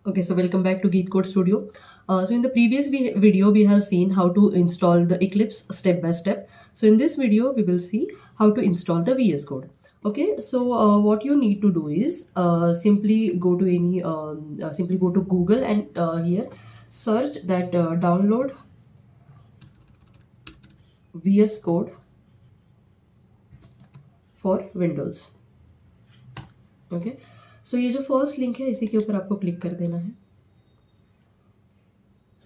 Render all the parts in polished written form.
Okay, so welcome back to Geet Code Studio. So in the previous video, we have seen how to install the Eclipse step by step. So in this video, we will see how to install the VS Code. Okay, so what you need to do is simply go to simply go to Google and here search that download VS Code for Windows. Okay, so ये जो first link है इसी के ऊपर आपको click कर देना है.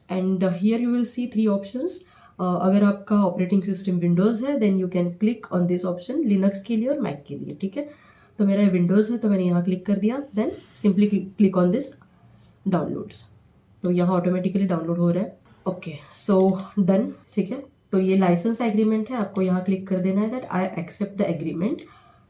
And here you will see 3 options. अगर आपका ऑपरेटिंग सिस्टम विंडोज़ है then you can click on this option, Linux के लिए और मैक के लिए. ठीक है, तो मेरा विंडोज़ है तो मैंने यहाँ क्लिक कर दिया. Then simply click on this downloads. तो यहाँ ऑटोमेटिकली डाउनलोड हो रहा है. Okay, so done. ठीक है, तो ये लाइसेंस एग्रीमेंट है, आपको यहाँ क्लिक कर देना है that I accept the agreement.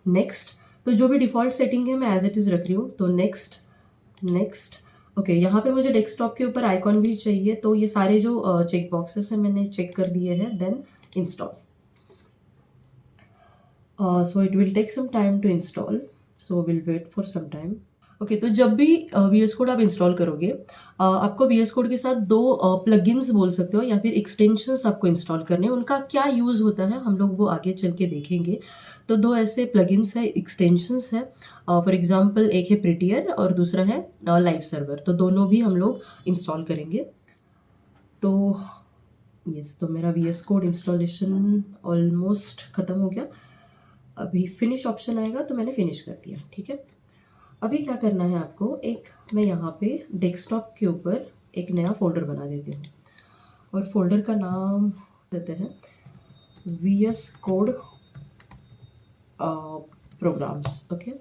Next. तो जो भी डिफ़ॉल्ट सेटिंग है मैं एज इट इज़ रख रही हूँ. तो नेक्स्ट. ओके, यहाँ पे मुझे डेस्कटॉप के ऊपर आइकॉन भी चाहिए, तो ये सारे जो चेक बॉक्सेस हैं मैंने चेक कर दिए हैं. Then install. So it will take some time to install, so will wait for some time. Okay, तो जब भी VS कोड आप इंस्टॉल करोगे आपको VS कोड के साथ 2 प्लगइन्स बोल सकते हो या फिर एक्सटेंशंस आपको इंस्टॉल करने हैं. उनका क्या यूज़ होता है हम लोग वो आगे चल के देखेंगे. तो 2 ऐसे प्लगइन्स है, एक्सटेंशंस है. फॉर एग्जांपल एक है प्रिटियर और दूसरा है लाइव सर्वर. तो दोनों भी हम लोग इंस्टॉल करेंगे. तो यस, तो मेरा VS कोड इंस्टॉलेशन ऑलमोस्ट ख़त्म हो गया. अभी फिनिश ऑप्शन आएगा तो मैंने फिनिश कर दिया. ठीक है, अभी क्या करना है आपको, मैं यहाँ पे डेस्कटॉप के ऊपर एक नया फोल्डर बना देती हूँ और फोल्डर का नाम देते हैं VS कोड प्रोग्राम्स. ओके,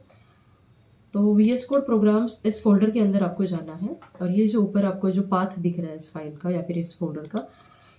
तो VS कोड प्रोग्राम्स इस फोल्डर के अंदर आपको जाना है और ये जो ऊपर आपको जो पाथ दिख रहा है इस फाइल का या फिर इस फोल्डर का,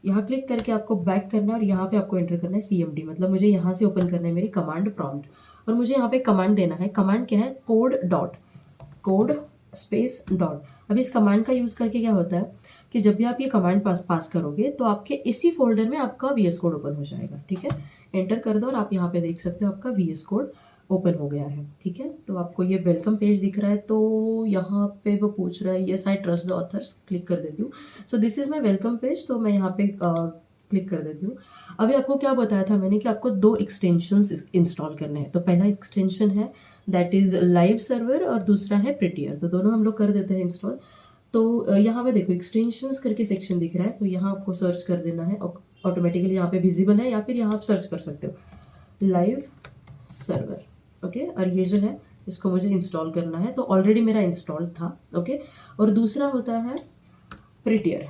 यहाँ क्लिक करके आपको बैक करना है और यहाँ पे आपको एंटर करना है CMD. मतलब मुझे यहाँ से ओपन करना है मेरी कमांड प्रॉम्प्ट और मुझे यहाँ पे कमांड देना है. कमांड क्या है, कोड स्पेस डॉट. अब इस कमांड का यूज़ करके क्या होता है कि जब भी आप ये कमांड पास करोगे तो आपके इसी फोल्डर में आपका VS कोड ओपन हो जाएगा. ठीक है, एंटर कर दो और आप यहाँ पे देख सकते हो आपका VS कोड ओपन हो गया है. ठीक है, तो आपको ये वेलकम पेज दिख रहा है. तो यहाँ पे वो पूछ रहा है yes I trust the author's. Click कर देती हूँ. So this is my welcome page. तो मैं यहाँ पे क्लिक कर देती हूँ. अभी आपको क्या बताया था मैंने कि आपको 2 एक्सटेंशंस इंस्टॉल करने हैं. तो पहला एक्सटेंशन है दैट इज़ लाइव सर्वर और दूसरा है प्रिटियर. तो दोनों हम लोग कर देते हैं इंस्टॉल. तो यहाँ पे देखो एक्सटेंशंस करके सेक्शन दिख रहा है, तो यहाँ आपको सर्च कर देना है. ऑटोमेटिकली यहाँ पे विजिबल है या फिर यहाँ आप सर्च कर सकते हो लाइव सर्वर. ओके, और ये जो है इसको मुझे इंस्टॉल करना है. तो ऑलरेडी मेरा इंस्टॉल था. ओके, और दूसरा होता है प्रिटियर.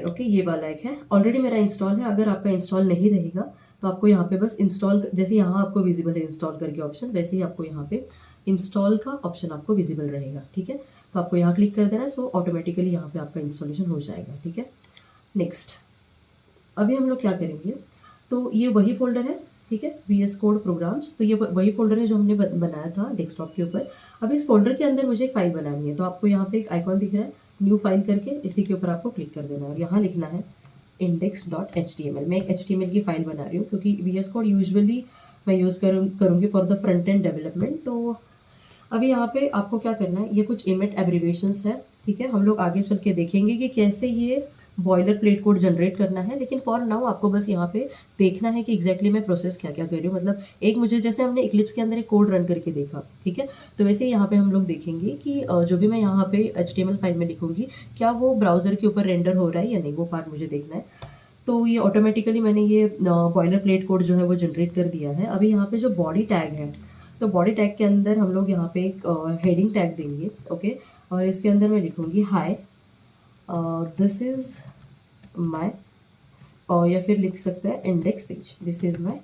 ओके, ये वाला एक है ऑलरेडी मेरा इंस्टॉल है. अगर आपका इंस्टॉल नहीं रहेगा तो आपको यहाँ पे बस इंस्टॉल, जैसे यहाँ आपको विजिबल है इंस्टॉल करके ऑप्शन, वैसे ही आपको यहाँ पे इंस्टॉल का ऑप्शन आपको विजिबल रहेगा. ठीक है, तो आपको यहाँ क्लिक कर देना है. सो ऑटोमेटिकली यहाँ पे आपका इंस्टॉलेशन हो जाएगा. ठीक है, नेक्स्ट. अभी हम लोग क्या करेंगे, तो ये वही फोल्डर है. ठीक है, VS कोड प्रोग्राम्स. तो ये वही फोल्डर है जो हमने बनाया था डेस्कटॉप के ऊपर. अब इस फोल्डर के अंदर मुझे एक फाइल बनानी है. तो आपको यहाँ पे एक आइकॉन दिख रहा है न्यू फाइल करके, इसी के ऊपर आपको क्लिक कर देना है और यहाँ लिखना है index.html. मैं एक HTML की फ़ाइल बना रही हूँ क्योंकि VS कोड यूजुअली मैं यूज़ करूँगी for the front end development. तो अभी यहाँ पे आपको क्या करना है, ये कुछ इमेट एब्रीवेशंस है. ठीक है, हम लोग आगे चल के देखेंगे कि कैसे ये बॉयलर प्लेट कोड जनरेट करना है. लेकिन फॉर नाउ आपको बस यहाँ पे देखना है कि एग्जैक्टली मैं प्रोसेस क्या क्या कर रही हूँ. मतलब एक मुझे, जैसे हमने इक्लिप्स के अंदर एक कोड रन करके देखा, ठीक है, तो वैसे यहाँ पे हम लोग देखेंगे कि जो भी मैं यहाँ पे HTML फाइल में लिखूँगी क्या वो ब्राउज़र के ऊपर रेंडर हो रहा है या नहीं, वो पार्ट मुझे देखना है. तो ये ऑटोमेटिकली मैंने ये बॉयलर प्लेट कोड जो है वो जनरेट कर दिया है. अभी यहाँ पे जो बॉडी टैग है, तो बॉडी टैग के अंदर हम लोग यहाँ पे एक हेडिंग टैग देंगे. ओके, और इसके अंदर मैं लिखूँगी हाय दिस इज़ माय, और या फिर लिख सकते हैं index page. This is my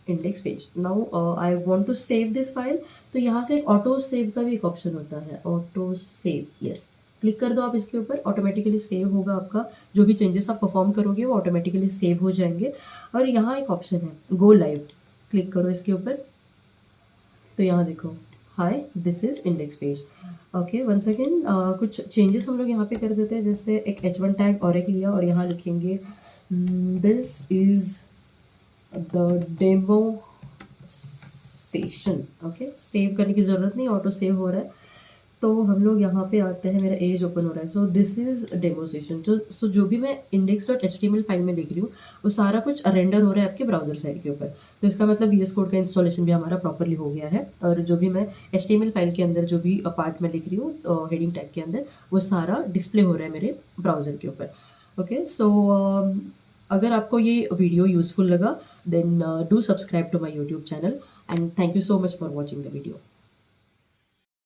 index page. Now I want to save this file. तो यहाँ से एक ऑटो सेव का भी एक ऑप्शन होता है, ऑटो सेव. यस, क्लिक कर दो आप इसके ऊपर, ऑटोमेटिकली सेव होगा. आपका जो भी चेंजेस आप परफॉर्म करोगे वो ऑटोमेटिकली सेव हो जाएंगे. और यहाँ एक ऑप्शन है गो लाइव, क्लिक करो इसके ऊपर. तो यहाँ देखो hi this is index page. Okay, one second, कुछ चेंजेस हम लोग यहाँ पे कर देते हैं. जैसे एक H1 टैग और एक लिया और यहाँ लिखेंगे this is the demo session. Okay, save करने की ज़रूरत नहीं, ऑटो सेव हो रहा है। तो हम लोग यहाँ पे आते हैं, मेरा एज ओपन हो रहा है। So this is demo session. जो भी मैं index.html फाइल में लिख रही हूँ, वो सारा कुछ रेंडर हो रहा है आपके ब्राउज़र साइड के ऊपर। तो इसका मतलब VS कोड का इंस्टॉलेशन भी हमारा प्रॉपर्ली हो गया है, और जो भी मैं HTML फाइल के अंदर जो भी पार्ट में लिख रही हूँ हेडिंग टैग के अंदर, वो सारा डिस्प्ले हो रहा है मेरे ब्राउज़र के ऊपर। ओके, सो अगर आपको ये वीडियो यूज़फुल लगा, then do subscribe to my YouTube channel, and thank you so much for watching the video.